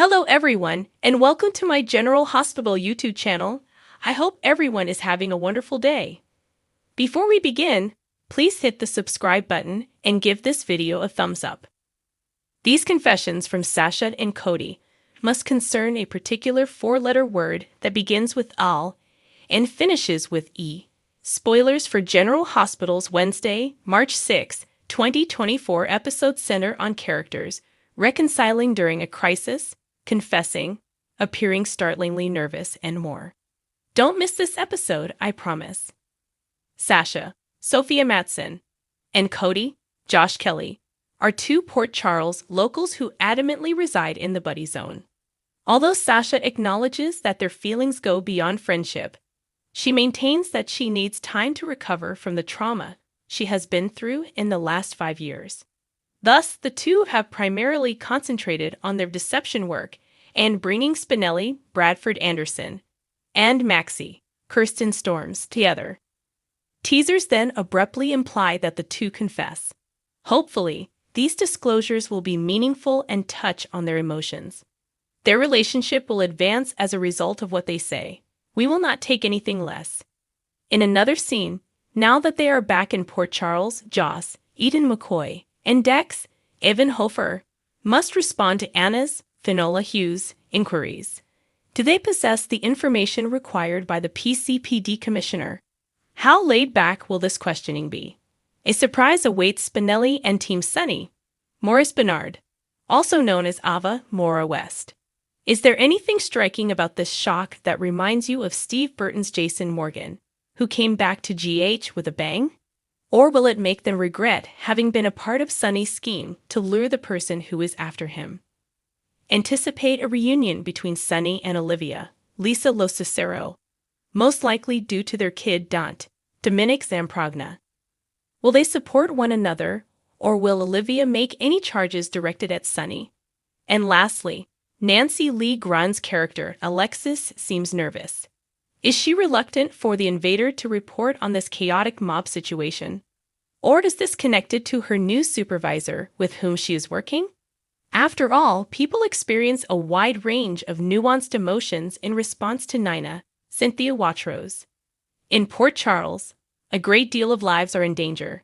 Hello everyone, and welcome to my General Hospital YouTube channel. I hope everyone is having a wonderful day. Before we begin, please hit the subscribe button and give this video a thumbs up. These confessions from Sasha and Cody must concern a particular four-letter word that begins with al and finishes with e. Spoilers for General Hospital's Wednesday, March 6, 2024 episode center on characters reconciling during a crisis, confessing, appearing startlingly nervous, and more. Don't miss this episode, I promise. Sasha, Sophia Matson, and Cody, Josh Kelly, are two Port Charles locals who adamantly reside in the buddy zone. Although Sasha acknowledges that their feelings go beyond friendship, she maintains that she needs time to recover from the trauma she has been through in the last 5 years. Thus, the two have primarily concentrated on their deception work and bringing Spinelli, Bradford Anderson, and Maxie, Kirsten Storms, together. Teasers then abruptly imply that the two confess. Hopefully, these disclosures will be meaningful and touch on their emotions. Their relationship will advance as a result of what they say. We will not take anything less. In another scene, now that they are back in Port Charles, Joss, Eden McCoy, and Dex, Evan Hofer, must respond to Anna's, Finola Hughes, inquiries. Do they possess the information required by the PCPD commissioner? How laid back will this questioning be? A surprise awaits Spinelli and Team Sunny. Morris Bernard, also known as Ava Mora West. Is there anything striking about this shock that reminds you of Steve Burton's Jason Morgan, who came back to GH with a bang? Or will it make them regret having been a part of Sunny's scheme to lure the person who is after him? Anticipate a reunion between Sunny and Olivia, Lisa Locicero, most likely due to their kid Dante, Dominic Zamprogna. Will they support one another, or will Olivia make any charges directed at Sunny? And lastly, Nancy Lee Grun's character, Alexis, seems nervous. Is she reluctant for the invader to report on this chaotic mob situation? Or is this connected to her new supervisor with whom she is working? After all, people experience a wide range of nuanced emotions in response to Nina, Cynthia Watrous. In Port Charles, a great deal of lives are in danger.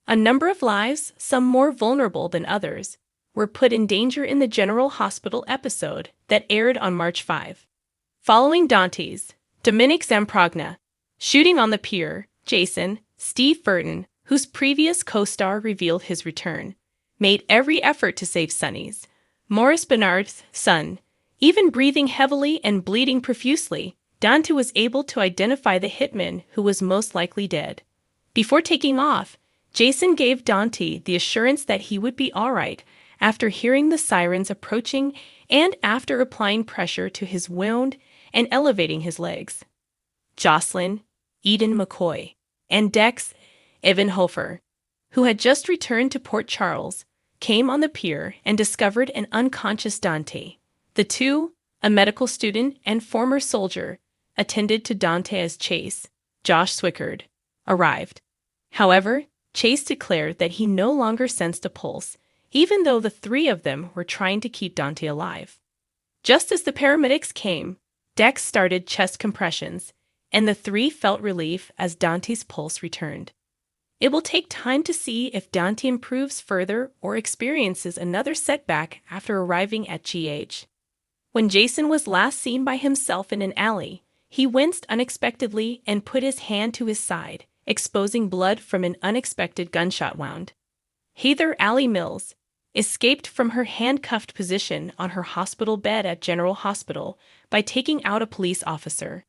A number of lives, some more vulnerable than others, were put in danger in the General Hospital episode that aired on March 5. Following Dante's, Dominic Zamprogna, shooting on the pier, Jason, Steve Burton, whose previous co-star revealed his return, made every effort to save Sunny's, Morris Bernard's, son. Even breathing heavily and bleeding profusely, Dante was able to identify the hitman who was most likely dead. Before taking off, Jason gave Dante the assurance that he would be all right after hearing the sirens approaching and after applying pressure to his wound and elevating his legs. Jocelyn, Eden McCoy, and Dex, Evan Hofer, who had just returned to Port Charles, came on the pier and discovered an unconscious Dante. The two, a medical student and former soldier, attended to Dante as Chase, Josh Swickard, arrived. However, Chase declared that he no longer sensed a pulse, even though the three of them were trying to keep Dante alive. Just as the paramedics came, Dex started chest compressions, and the three felt relief as Dante's pulse returned. It will take time to see if Dante improves further or experiences another setback after arriving at GH. When Jason was last seen by himself in an alley, he winced unexpectedly and put his hand to his side, exposing blood from an unexpected gunshot wound. Heather Allie Mills escaped from her handcuffed position on her hospital bed at General Hospital by taking out a police officer.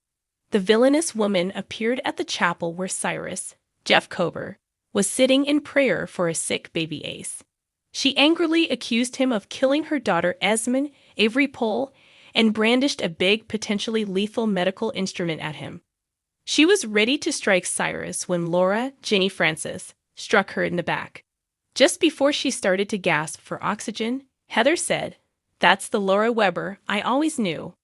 The villainous woman appeared at the chapel where Cyrus, Jeff Kober, was sitting in prayer for a sick baby Ace. She angrily accused him of killing her daughter Esmond Avery Pohl and brandished a big, potentially lethal medical instrument at him. She was ready to strike Cyrus when Laura Jenny Francis struck her in the back. Just before she started to gasp for oxygen, Heather said, "That's the Laura Weber I always knew,"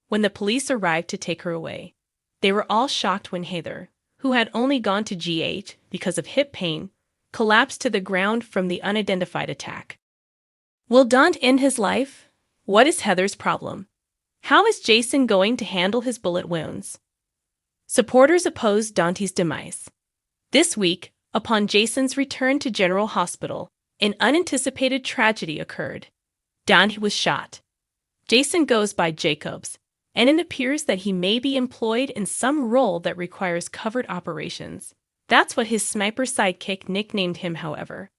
when the police arrived to take her away. They were all shocked when Heather, who had only gone to GH because of hip pain, collapsed to the ground from the unidentified attack. Will Dante end his life? What is Heather's problem? How is Jason going to handle his bullet wounds? Supporters oppose Dante's demise. This week, upon Jason's return to General Hospital, an unanticipated tragedy occurred. Dante was shot. Jason goes by Jacobs, and it appears that he may be employed in some role that requires covert operations. That's what his sniper sidekick nicknamed him, however.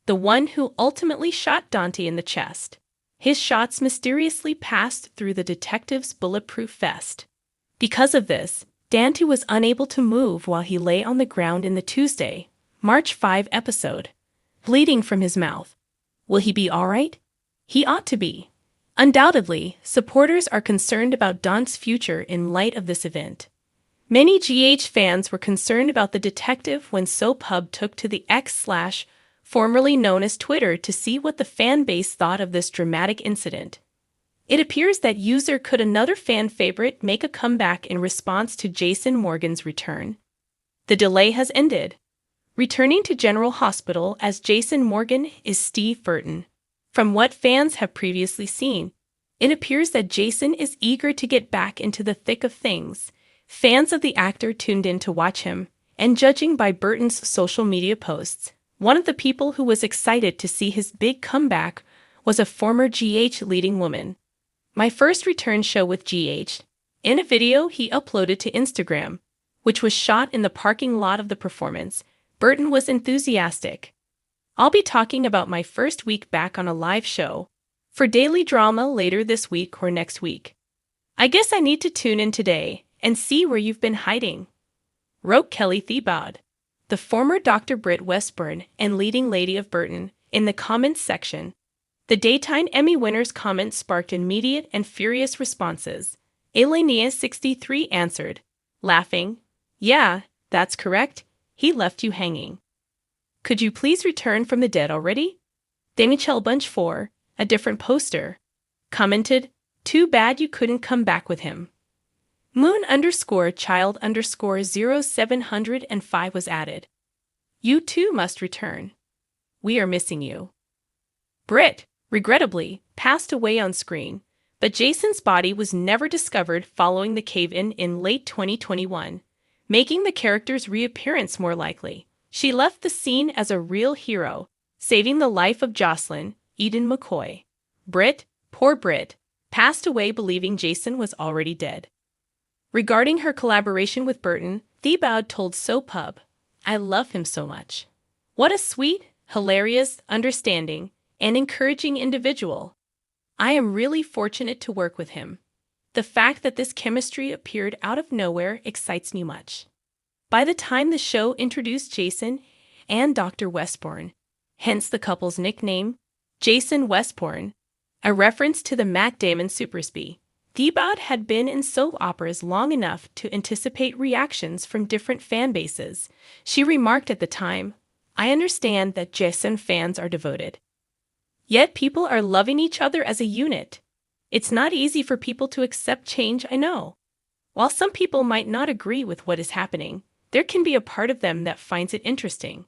The one who ultimately shot Dante in the chest. His shots mysteriously passed through the detective's bulletproof vest. Because of this, Dante was unable to move while he lay on the ground in the Tuesday, March 5 episode, bleeding from his mouth. Will he be all right? He ought to be. Undoubtedly, supporters are concerned about Dante's future in light of this event. Many GH fans were concerned about the detective when SoapHub took to the X/ formerly known as Twitter, to see what the fan base thought of this dramatic incident. It appears that user Could Another Fan Favorite make a comeback in response to Jason Morgan's return. The delay has ended. Returning to General Hospital as Jason Morgan is Steve Burton. From what fans have previously seen, it appears that Jason is eager to get back into the thick of things. Fans of the actor tuned in to watch him, and judging by Burton's social media posts, one of the people who was excited to see his big comeback was a former GH leading woman. My first return show with GH, in a video he uploaded to Instagram, which was shot in the parking lot of the performance, Burton was enthusiastic. I'll be talking about my first week back on a live show for daily drama later this week or next week. I guess I need to tune in today and see where you've been hiding, wrote Kelly Thiebaud, the former Dr. Britt Westburn and leading lady of Burton, in the comments section. The Daytime Emmy winner's comments sparked immediate and furious responses. Elenia63 answered, laughing, "Yeah, that's correct, he left you hanging. Could you please return from the dead already?" Danichel Bunch 4, a different poster, commented, "Too bad you couldn't come back with him." Moon_child_0705 was added. "You too must return. We are missing you." Britt, regrettably, passed away on screen, but Jason's body was never discovered following the cave-in in late 2021, making the character's reappearance more likely. She left the scene as a real hero, saving the life of Jocelyn, Eden McCoy. Britt, poor Britt, passed away believing Jason was already dead. Regarding her collaboration with Burton, Thiebaud told SoapHub, "I love him so much. What a sweet, hilarious, understanding, and encouraging individual. I am really fortunate to work with him. The fact that this chemistry appeared out of nowhere excites me much." By the time the show introduced Jason and Dr. Westbourne, hence the couple's nickname, Jason Westbourne, a reference to the Matt Damon superspy, Thiebaud had been in soap operas long enough to anticipate reactions from different fan bases. She remarked at the time, "I understand that Jason fans are devoted. Yet people are loving each other as a unit. It's not easy for people to accept change, I know. While some people might not agree with what is happening, there can be a part of them that finds it interesting."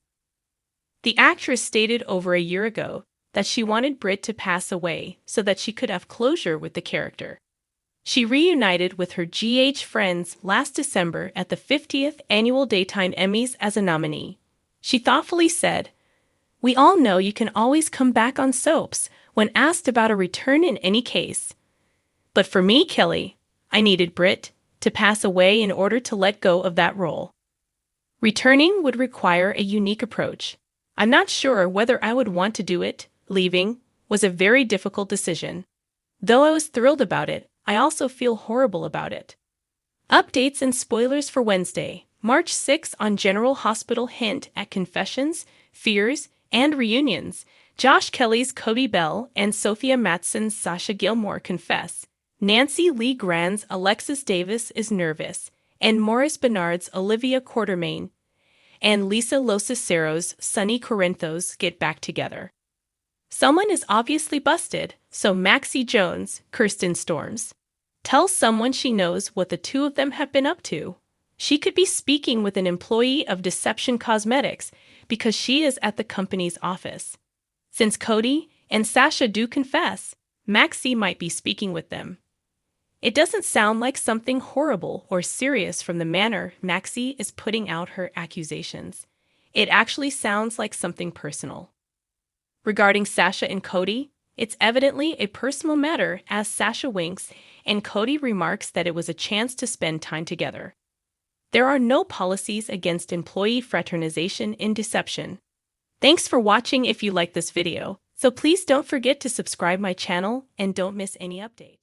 The actress stated over a year ago that she wanted Britt to pass away so that she could have closure with the character. She reunited with her GH friends last December at the 50th Annual Daytime Emmys as a nominee. She thoughtfully said, "We all know you can always come back on soaps when asked about a return in any case. But for me, Kelly, I needed Britt to pass away in order to let go of that role. Returning would require a unique approach. I'm not sure whether I would want to do it. Leaving was a very difficult decision. Though I was thrilled about it, I also feel horrible about it." Updates and spoilers for Wednesday, March 6 on General Hospital hint at confessions, fears, and reunions. Josh Kelly's Cody Bell and Sophia Matson's Sasha Gilmore confess. Nancy Lee Grand's Alexis Davis is nervous, and Maurice Bernard's Olivia Quartermain and Lisa Losicero's Sonny Corinthos get back together. Someone is obviously busted, so Maxie Jones, Kirsten Storms, tells someone she knows what the two of them have been up to. She could be speaking with an employee of Deception Cosmetics because she is at the company's office. Since Cody and Sasha do confess, Maxie might be speaking with them. It doesn't sound like something horrible or serious from the manner Maxie is putting out her accusations. It actually sounds like something personal. Regarding Sasha and Cody, it's evidently a personal matter as Sasha winks and Cody remarks that it was a chance to spend time together. There are no policies against employee fraternization in deception. Thanks for watching if you like this video, so please don't forget to subscribe my channel and don't miss any update.